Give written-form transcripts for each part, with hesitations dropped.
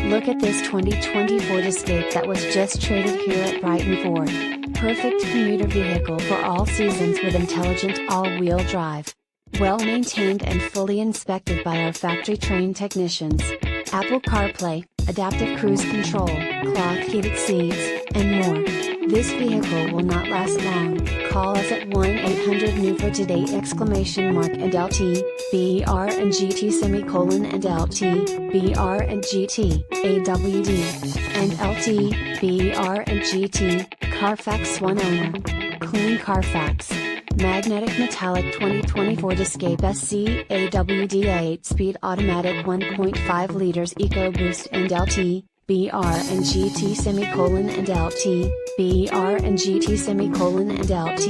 Look at this 2020 Ford Escape that was just traded here at Brighton Ford. Perfect commuter vehicle for all seasons with intelligent all-wheel drive. Well maintained and fully inspected by our factory-trained technicians. Apple CarPlay, adaptive cruise control, cloth heated seats, and more. This vehicle will not last long. Call us at 1-800-NEW for today !and LT, br&gt br&gt, AWD, and LT, br&gt, CARFAX One-Owner. Clean CARFAX. Magnetic Metallic 2020 Ford Escape SE AWD 8-speed automatic 1.5 liters EcoBoost&lt, br&gt and LT, br&gt and LT,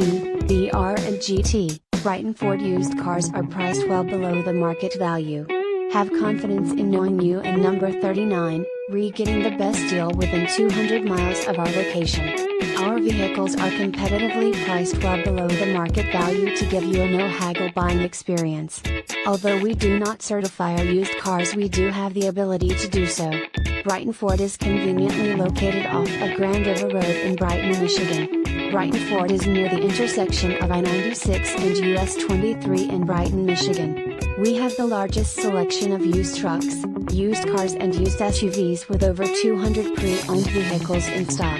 br&gt. Brighton Ford used cars are priced well below the market value. Have confidence in knowing you and number 39, getting the best deal within 200 miles of our location. Our vehicles are competitively priced well below the market value to give you a no-haggle buying experience. Although we do not certify our used cars, we do have the ability to do so. Brighton Ford is conveniently located off of Grand River Road in Brighton, Michigan. Brighton Ford is near the intersection of I-96 and US 23 in Brighton, Michigan. We have the largest selection of used trucks, used cars and used SUVs with over 200 pre-owned vehicles in stock.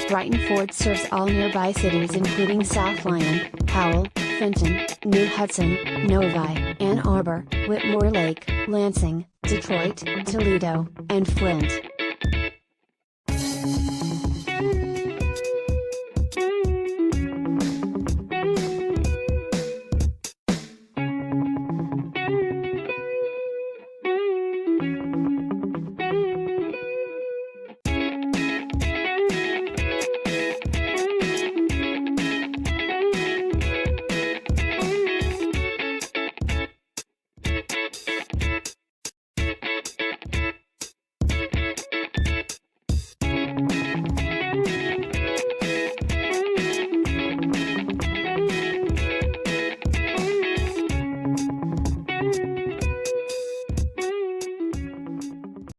Brighton Ford serves all nearby cities including South Lyon, Howell, Fenton, New Hudson, Novi, Arbor, Whitmore Lake, Lansing, Detroit, Toledo, and Flint.